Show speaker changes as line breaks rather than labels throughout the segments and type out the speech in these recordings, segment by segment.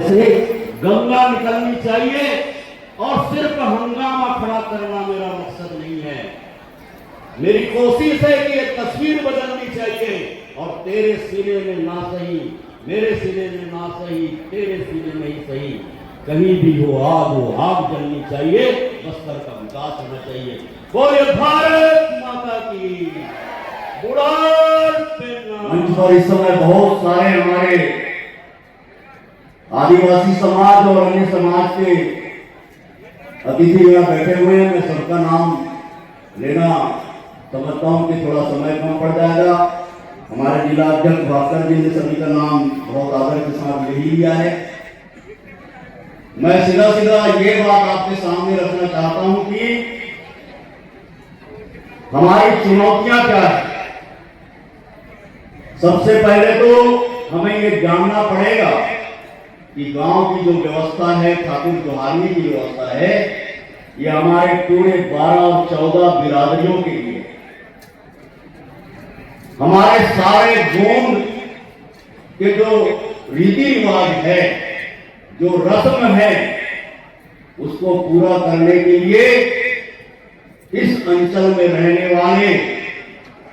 से गंगा निकलनी चाहिए और सिर्फ हंगामा खड़ा करना मेरा मकसद नहीं है। मेरी कोशिश है कि ये तस्वीर बदलनी चाहिए और तेरे सीने में ना सही, मेरे सीने में ना सही, तेरे सीने में ही सही, कहीं भी हो आग जलनी चाहिए। बस्तर का विकास होना चाहिए। बोले भारत माता की।
मंच पर इस समय बहुत सारे हमारे आदिवासी समाज और अन्य समाज के अतिथि यहाँ बैठे हुए हैं। मैं सबका नाम लेना समझता हूँ कि थोड़ा समय कम पड़ जाएगा। हमारे जिला अध्यक्ष भास्कर जी ने सभी का नाम बहुत आदर के साथ ले ही लिया है। मैं सीधा ये बात आपके सामने रखना चाहता हूं कि हमारी चुनौतियां क्या है। सबसे पहले तो हमें ये जानना पड़ेगा कि गांव की जो व्यवस्था है, ठाकुर जोहारनी की व्यवस्था है, ये हमारे पूरे 12 और 14 बिरादरियों के लिए, हमारे सारे गोंद के जो रीति रिवाज है, जो रस्म है, उसको पूरा करने के लिए इस अंचल में रहने वाले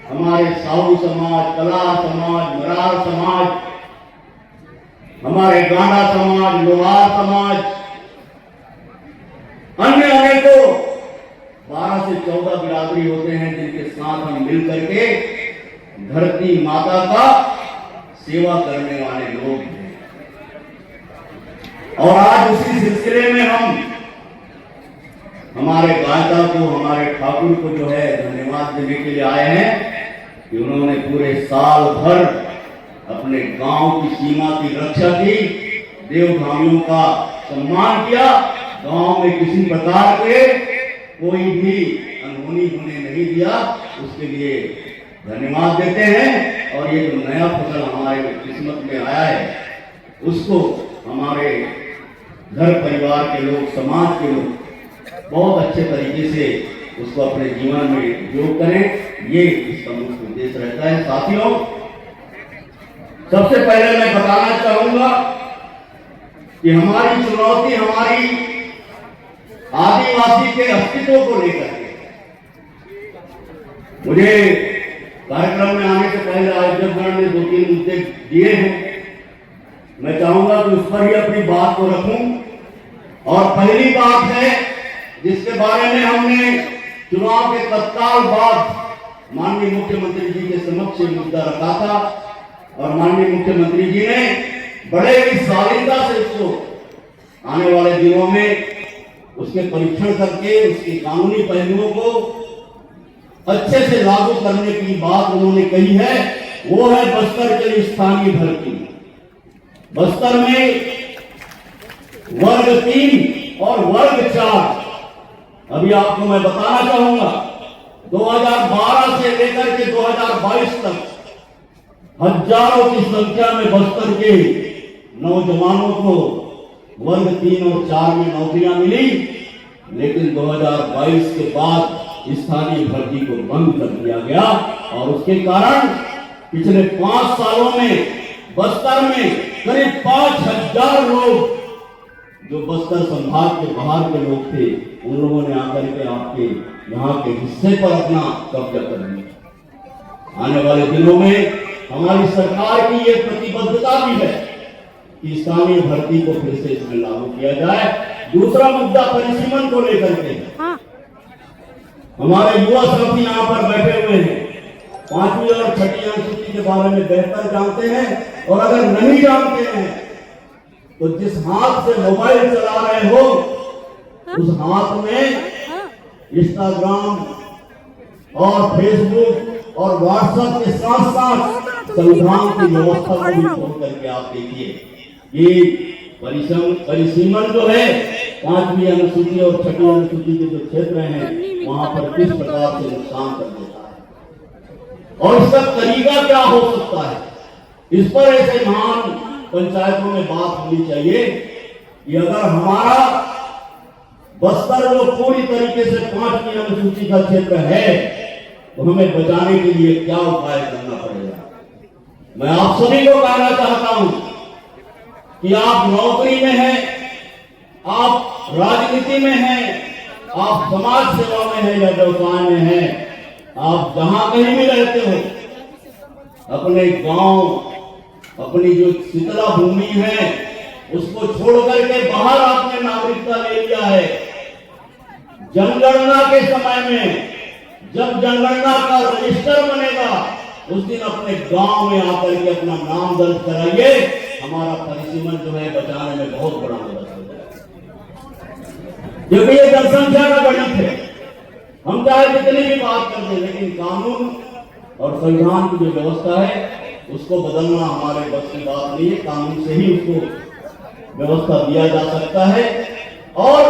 हमारे साहू समाज, कलार समाज, मरार समाज, हमारे गांडा समाज, लोहार समाज, अन्य अनेकों 12 से 14 बिरादरी होते हैं जिनके साथ हम मिल करके धरती माता का सेवा करने वाले लोग हैं। और आज उसी सिलसिले में हम हमारे गायता को, हमारे ठाकुर को जो है धन्यवाद देने के लिए आए हैं कि उन्होंने पूरे साल भर अपने गांव की सीमा की रक्षा की, देवधामियों का सम्मान किया, गांव में किसी प्रकार के कोई भी अनहोनी होने नहीं दिया। उसके लिए धन्यवाद देते हैं। और ये जो नया फसल हमारे किस्मत में आया है, उसको हमारे घर परिवार के लोग, समाज के लोग बहुत अच्छे तरीके से उसको अपने जीवन में उपयोग करें, ये इसका मुख्य उद्देश्य रहता है। साथियों, सबसे पहले मैं बताना चाहूंगा कि हमारी चुनौती हमारी आदिवासी के अस्तित्व को लेकर है। मुझे कार्यक्रम में आने से पहले आयोजकगण ने 2-3 मुद्दे दिए हैं। मैं चाहूंगा कि उस पर ही अपनी बात को रखूं। और पहली बात है जिसके बारे में हमने चुनाव के तत्काल बाद माननीय मुख्यमंत्री जी के समक्ष मुद्दा रखा था और माननीय मुख्यमंत्री जी ने बड़े ही शालीनता से उसको आने वाले दिनों में उसके परीक्षण करके उसके कानूनी पहलुओं को अच्छे से लागू करने की बात उन्होंने कही है। वो है बस्तर के लिए स्थानीय भर्ती। बस्तर में वर्ग 3 और वर्ग 4, अभी आपको मैं बताना चाहूंगा, 2012 से लेकर के 2022 तक हजारों की संख्या में बस्तर के नौजवानों को वर्ग 3 और 4 में नौकरियां मिली। लेकिन 2022 के बाद स्थानीय भर्ती को बंद कर दिया गया और उसके कारण पिछले 5 सालों में बस्तर में करीब 5000 लोग जो बस्तर संभाग के बाहर के लोग थे, उन लोगों ने आकर के आपके यहाँ के हिस्से पर अपना कब्जा कर लिया। आने वाले दिनों में हमारी सरकार की ये प्रतिबद्धता भी है कि स्थानीय भर्ती को फिर से इसमें लागू किया जाए। दूसरा मुद्दा परिसीमन को लेकर के, हमारे युवा साथी यहाँ पर बैठे हुए हैं, 5वीं और 6वीं अनुसूची के बारे में बेहतर जानते हैं। और अगर नहीं जानते हैं तो जिस हाथ से मोबाइल चला रहे हो उस हाथ में इंस्टाग्राम और फेसबुक और व्हाट्सएप के साथ साथ संविधान की व्यवस्था को भी खोल करके आप देखिए कि परिसीमन जो है 5वीं अनुसूची और 6वीं अनुसूची के जो क्षेत्र हैं वहां पर किस प्रकार से नुकसान कर देता है और इसका तरीका क्या हो सकता है। इस पर ऐसे महान पंचायतों में बात होनी चाहिए कि अगर हमारा बस्तर जो पूरी तरीके से 5वीं अनुसूची का क्षेत्र है तो हमें बचाने के लिए क्या उपाय करना पड़ेगा। मैं आप सभी को कहना चाहता हूं
कि आप नौकरी में हैं, आप राजनीति में हैं, आप समाज सेवा में हैं या व्यवसाय में हैं, आप जहां कहीं भी रहते हो, अपने गांव, अपनी जो शीतला भूमि है उसको छोड़ करके बाहर आपने नागरिकता ले लिया है। जनगणना के समय में जब जनगणना का रजिस्टर बनेगा उस दिन अपने गांव में आकर के अपना नाम दर्ज कराइए। हमारा परिसीमन जो है बचाने में बहुत बड़ा मदद हो जाएगा, क्योंकि ये जनसंख्या का गणित है। हम चाहे जितनी भी बात कर दें, लेकिन कानून और संविधान की जो व्यवस्था है उसको बदलना हमारे बस की बात नहीं है। कानून से ही उसको व्यवस्था दिया जा सकता है। और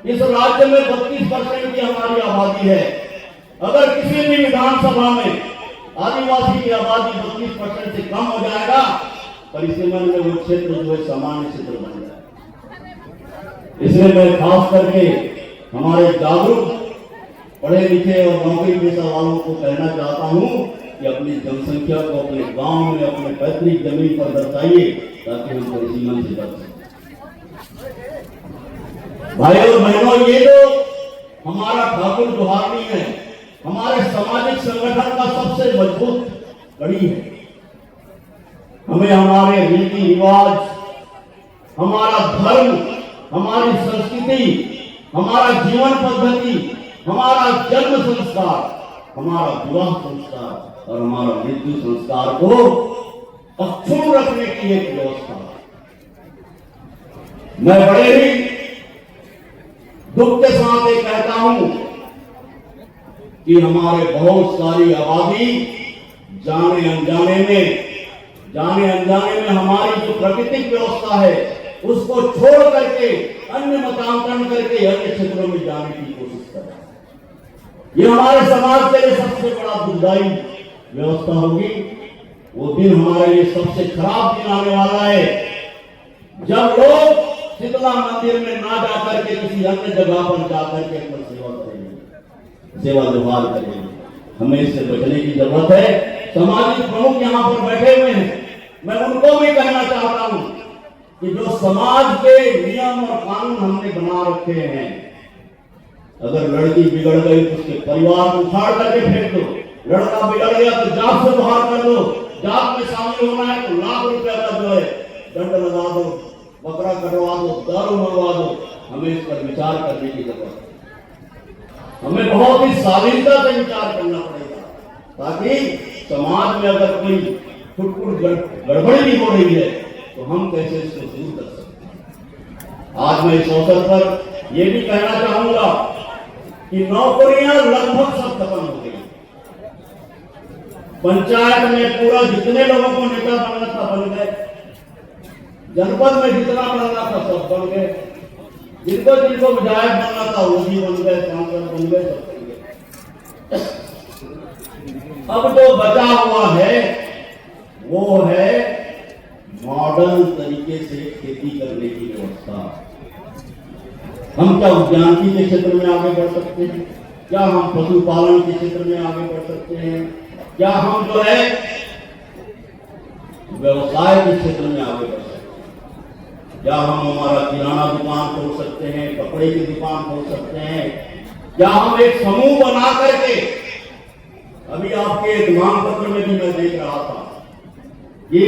इस राज्य में 32% की हमारी आबादी है। अगर किसी भी विधानसभा में आदिवासी की आबादी 32% से कम हो जाएगा, परिसीमन में वो क्षेत्र जो है सामान्य क्षेत्र बन जाएगा। इसलिए मैं खास करके हमारे जागरूक पढ़े लिखे और नौकरी पेशा वालों को कहना चाहता हूं कि अपनी जनसंख्या को अपने गांव में, अपने पैतृक जमीन पर दर्शाइए ताकि हम परिसीमन से बच सकें। भाई और बहनों, ये जो हमारा ठाकुर जोहारनी है, हमारे सामाजिक संगठन का सबसे मजबूत कड़ी है। हमें हमारे रीति रिवाज, हमारा धर्म, हमारी संस्कृति, हमारा जीवन पद्धति, हमारा जन्म संस्कार, हमारा विवाह संस्कार और हमारा मृत्यु संस्कार को अक्षुण्ण रखने की एक व्यवस्था। मैं बड़े ही दुख के साथ ये कहता हूं कि हमारे बहुत सारी आबादी जाने अनजाने में हमारी जो प्राकृतिक व्यवस्था है उसको छोड़ करके अन्य मतांतरण करके अन्य क्षेत्रों में जाने की कोशिश कर रहे हैं। ये हमारे समाज के लिए सबसे बड़ा दुखदायी व्यवस्था होगी। वो दिन हमारे लिए सबसे खराब दिन आने वाला है जब लोग शीतला मंदिर में ना जाकर के किसी अन्य जगह पर जाकर के अपनी सेवा करेंगे, सेवा व्यवहार करेंगे। हमें इससे बचने की जरूरत है। सामाजिक प्रमुख यहाँ पर बैठे हुए हैं, मैं उनको भी कहना चाहता हूं कि जो समाज के नियम और कानून हमने बना रखे हैं, अगर लड़की बिगड़ गई तो उसके परिवार को उखाड़ करके फेंक दो। लड़का बिगड़ गया तो जात से बाहर कर दो। जात में शामिल होना है तो लाख रुपया का जो है दंड लगा दो, बकरा कटवा दो, दारू मंगवा दो। हमें इस पर विचार करने की जरूरत है। हमें बहुत ही सावधानता से विचार करना पड़ेगा ताकि समाज में अगर कोई फुटफुट गड़बड़ी भी हो रही है तो हम कैसे इसको दूर कर सकते हैं। आज मैं इस अवसर पर यह भी कहना चाहूंगा कि नौकरियां लगभग सब खत्म हो गई। पंचायत में पूरा जितने लोगों को नेता बनना था बन गए, जनपद में जितना बनना था सब बन गए, जिनको विधायक बनना था वो भी बन गए, सांसद बन गए, सब बन गए। अब जो बचा हुआ है वो है मॉडर्न तरीके से खेती करने की व्यवस्था। हम क्या उद्यानिकी के क्षेत्र में आगे बढ़ सकते हैं? क्या हम पशुपालन के क्षेत्र में आगे बढ़ सकते हैं? क्या हम जो है व्यवसाय के क्षेत्र में आगे बढ़ सकते हैं? क्या हम हमारा किराना दुकान खोल सकते हैं, कपड़े की दुकान खोल सकते हैं? क्या हम एक समूह बना करके, अभी आपके एक मांग पत्र में भी मैं देख रहा था कि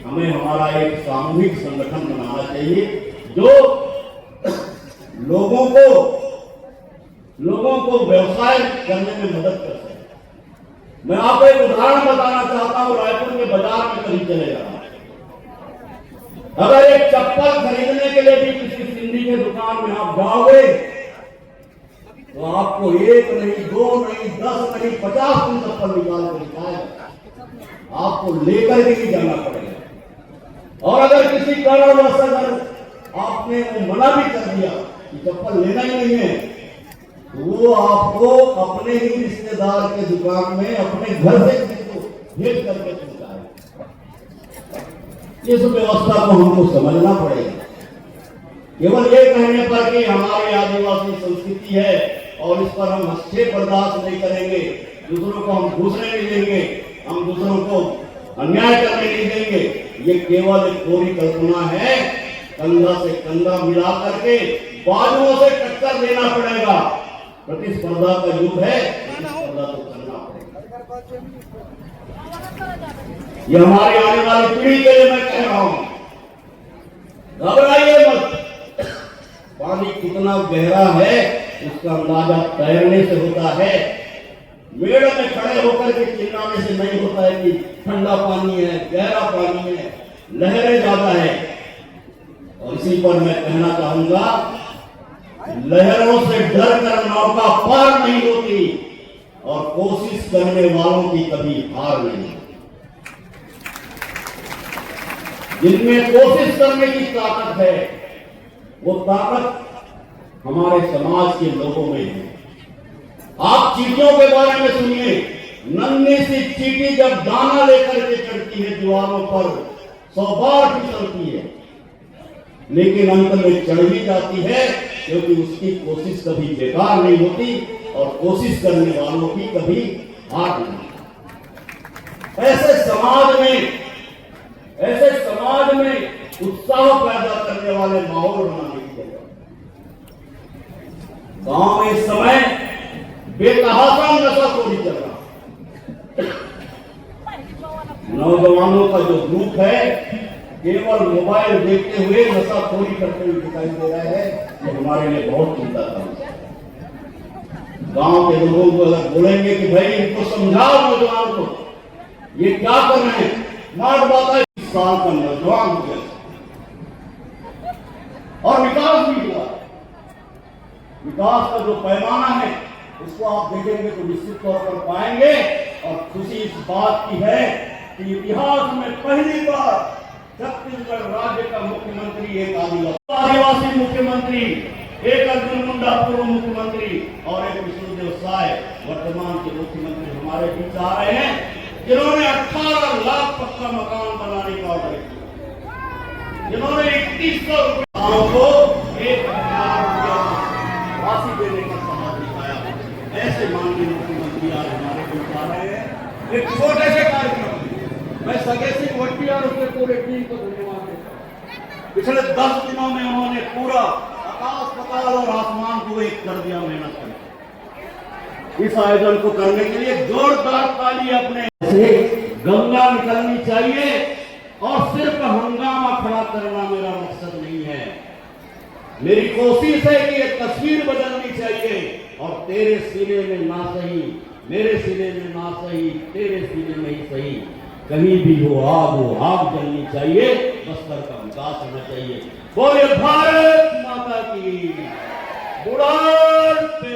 हमें हमारा एक सामूहिक संगठन बनाना चाहिए जो लोगों को व्यवसाय करने में मदद कर सके। मैं आपको एक उदाहरण बताना चाहता हूं। रायपुर के बाजार में करीब चले जाना, अगर एक चप्पल खरीदने के लिए भी किसी सिंधी के दुकान में आप जाओगे तो आपको एक नहीं, दो नहीं, 10 नहीं, 50 दिन चप्पल निकाल कर दिखाएगा। आपको लेकर के ही जाना पड़ेगा। और अगर किसी कारणवश अगर आपने वो मना भी कर दिया कि चप्पल लेना ही नहीं है तो वो आपको अपने ही रिश्तेदार के दुकान में अपने घर से भेज करके पहुंचाएगा। इस व्यवस्था को हमको समझना पड़ेगा। केवल ये कहने पर कि हमारी आदिवासी संस्कृति है और इस पर हम हस्तक्षेप बर्दाश्त नहीं करेंगे, दूसरों को हम घुसने नहीं देंगे, हम दूसरों को
अन्याय करने नहीं देंगे। ये केवल एक कोरी कल्पना है। कंधा से कंधा मिला करके बाजुओं से टक्कर देना पड़ेगा। प्रतिस्पर्धा का युग है, प्रतिस्पर्धा तो करना पड़ेगा। ये हमारी आने वाली पीढ़ी के लिए मैं कह रहा हूं, घबराइए मत। पानी कितना गहरा है उसका अंदाजा तैरने से होता है। मेड़ में खड़े होकर के चिल्लाने से नहीं होता है कि ठंडा पानी है, गहरा पानी है, लहरें ज्यादा है। और इसी पर मैं कहना चाहूंगा, लहरों से डर कर नौका पार नहीं होती और कोशिश करने वालों की कभी हार नहीं। जिनमें कोशिश करने की ताकत है, वो ताकत हमारे समाज के लोगों में है। आप चीटियों के बारे में सुनिए। नन्ही सी चीटी जब दाना लेकर के चढ़ती है दीवारों पर, 100 बार फिसलती है, लेकिन अंत में चढ़ ही जाती है, क्योंकि उसकी कोशिश कभी बेकार नहीं होती और कोशिश करने वालों की कभी हार नहीं। ऐसे समाज में उत्साह पैदा करने वाले माहौल बनाने की जरूरत। गांव में इस समय बेतहाशा नशाखोरी चल रहा। नौजवानों का जो ग्रुप है केवल मोबाइल देखते हुए नशाखोरी करते हुए दिखाई दे रहा है। ये हमारे लिए बहुत चिंता का विषय है। गांव के लोगों को अगर बोलेंगे कि भाई इनको समझाओ, नौजवान को ये क्या कर रहे हैं, मार बात है। 20 साल का नौजवान हो गया और विकास भी हुआ। विकास का जो पैमाना है उसको आप देखेंगे तो निश्चित तौर पर पाएंगे। और खुशी इस बात की है कि इतिहास में पहली बार छत्तीसगढ़ राज्य का मुख्यमंत्री एक आदिवासी मुख्यमंत्री, एक अर्जुन मुंडा पूर्व मुख्यमंत्री और एक विष्णुदेव साय वर्तमान के मुख्यमंत्री हमारे बीच आ रहे हैं, जिन्होंने 18 लाख पक्का मकान बनाने का ऑर्डर किया, जिन्होंने 2100 रुपये को 1000 रुपया राशि देने का साहस दिखाया। ऐसे माननीय मुख्यमंत्री आज हमारे बीच आ रहे हैं एक छोटे से कार्यक्रम। मैं सगे सिंह वट्टी और उसके पूरे टीम को धन्यवाद देता हूं। पिछले 10 दिनों में उन्होंने पूरा आकाश पताल और आसमान को एक कर दिया मेहनत करके। इस आयोजन को करने के लिए जोरदार ताली अपने से गंगा निकलनी चाहिए और सिर्फ हंगामा खड़ा करना मेरा मकसद नहीं है। मेरी कोशिश है कि ये तस्वीर बदलनी चाहिए और तेरे सीने में ना सही, मेरे सीने में ना सही, तेरे सीने में ही सही, कहीं भी हो आग जलनी चाहिए। बस्तर का विकास होना चाहिए। बोले भारत माता की। बुढ़ापे